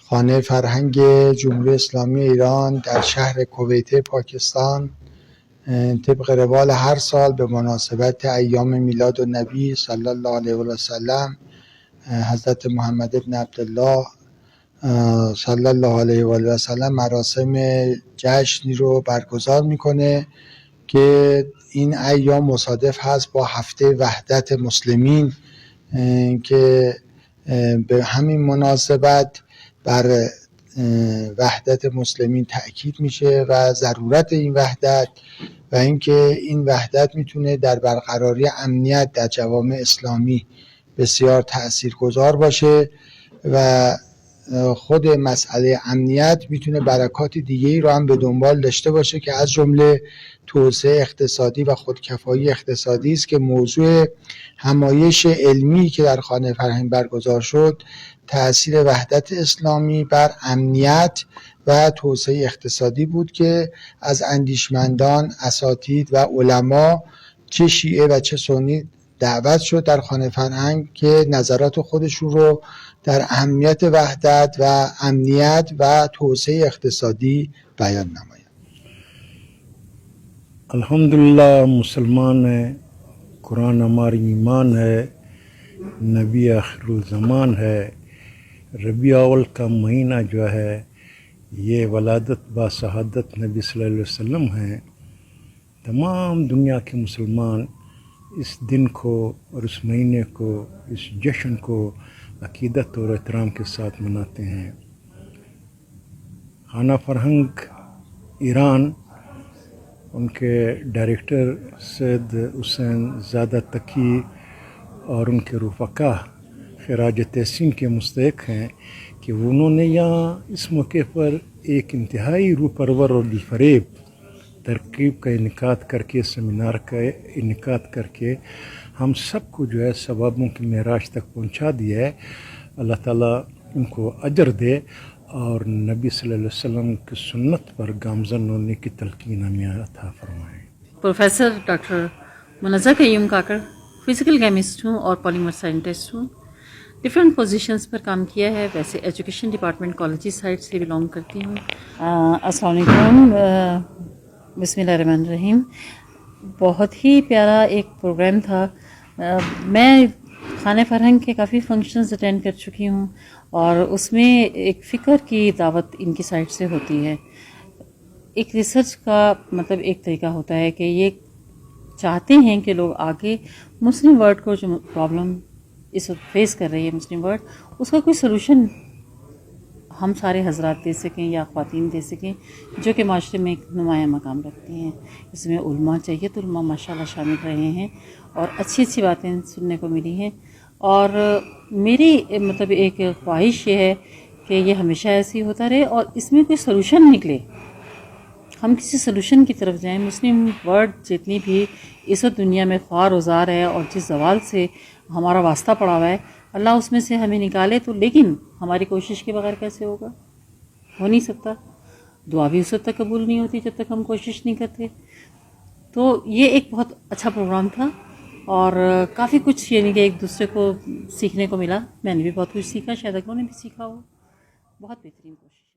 خانه فرهنگ جمهوری اسلامی ایران در شهر کویته پاکستان طبق روال هر سال به مناسبت ایام میلاد النبی صلی الله علیه و سلم حضرت محمد ابن عبدالله صلی الله علیه و سلم مراسم جشنی رو برگزار میکنه که این ایام مصادف هست با هفته وحدت مسلمین که به همین مناسبت بر وحدت مسلمین تأکید میشه و ضرورت این وحدت و اینکه این وحدت میتونه در برقراری امنیت در جوامع اسلامی بسیار تأثیرگذار باشه و خود مسئله امنیت میتونه برکات دیگه‌ای رو هم به دنبال داشته باشه که از جمله توسعه اقتصادی و خودکفایی اقتصادی است که موضوع همایش علمی که در خانه فرهنگ برگزار شد تأثیر وحدت اسلامی بر امنیت و توسعه اقتصادی بود که از اندیشمندان، اساتید و علما چه شیعه و چه سنی دعوت شد در خانه فرهنگ که نظرات خودشون رو در اهمیت وحدت و امنیت و توسعه اقتصادی بیان نمایند. الحمدللہ مسلمان ہے، قرآن ہماری ایمان ہے، نبی آخر الزمان ہے، ربیع اول کا مہینہ جو ہے یہ ولادت با شہادت نبی صلی اللہ علیہ وسلم ہے۔ تمام دنیا کے مسلمان اس دن کو اور اس مہینے کو، اس جشن کو عقیدت اور احترام کے ساتھ مناتے ہیں۔ خانہ فرہنگ ایران، ان کے ڈائریکٹر سید حسین زادہ تقی اور ان کے رفقا خراج تحسین کے مستحق ہیں کہ انہوں نے یہاں اس موقع پر ایک انتہائی روح پرور اور دلفریب ترکیب کا انعقاد کر کے، سیمینار کا انعقاد کر کے ہم سب کو جو ہے ثوابوں کی معراج تک پہنچا دیا ہے۔ اللہ تعالیٰ ان کو اجر دے اور نبی صلی اللہ علیہ وسلم کی سنت پر گامزن ہونے کی تلقین ہمیں عطا فرمائے۔ پروفیسر ڈاکٹر منزہ قیوم کاکڑ، فزیکل کیمسٹ ہوں اور پالیمر سائنٹسٹ ہوں، ڈفرینٹ پوزیشنز پر کام کیا ہے، ویسے ایجوکیشن ڈپارٹمنٹ کالجی سائڈ سے بلانگ کرتی ہوں۔ السلام علیکم، بسم اللہ الرحمن الرحیم۔ بہت ہی پیارا ایک پروگرام تھا۔ میں خانہ فرہنگ کے کافی فنکشنز اٹینڈ کر چکی ہوں اور اس میں ایک فکر کی دعوت ان کی سائڈ سے ہوتی ہے۔ ایک ریسرچ کا مطلب ایک طریقہ ہوتا ہے کہ یہ چاہتے ہیں کہ لوگ آگے مسلم ورلڈ کو جو پرابلم اس وقت فیس کر رہی ہے مسلم ورلڈ، اس کا کوئی سلوشن ہم سارے حضرات دے سکیں یا خواتین دے سکیں جو کہ معاشرے میں ایک نمایاں مقام رکھتی ہیں۔ اس میں علماء چاہیے تو علماء ماشاءاللہ شامل رہے ہیں اور اچھی اچھی باتیں سننے کو ملی ہیں، اور میری مطلب ایک خواہش یہ ہے کہ یہ ہمیشہ ایسے ہی ہوتا رہے اور اس میں کوئی سلوشن نکلے، ہم کسی سلوشن کی طرف جائیں۔ مسلم ورلڈ جتنی بھی اس وقت دنیا میں خوار وزار ہے اور جس زوال سے ہمارا واسطہ پڑا ہوا ہے، اللہ اس میں سے ہمیں نکالے، تو لیکن ہماری کوشش کے بغیر کیسے ہوگا؟ ہو نہیں سکتا۔ دعا بھی اس وقت تک قبول نہیں ہوتی جب تک ہم کوشش نہیں کرتے۔ تو یہ ایک بہت اچھا پروگرام تھا اور کافی کچھ یعنی کہ ایک دوسرے کو سیکھنے کو ملا۔ میں نے بھی بہت کچھ سیکھا، شاید اگلوں نے بھی سیکھا ہو۔ بہت بہترین کوشش۔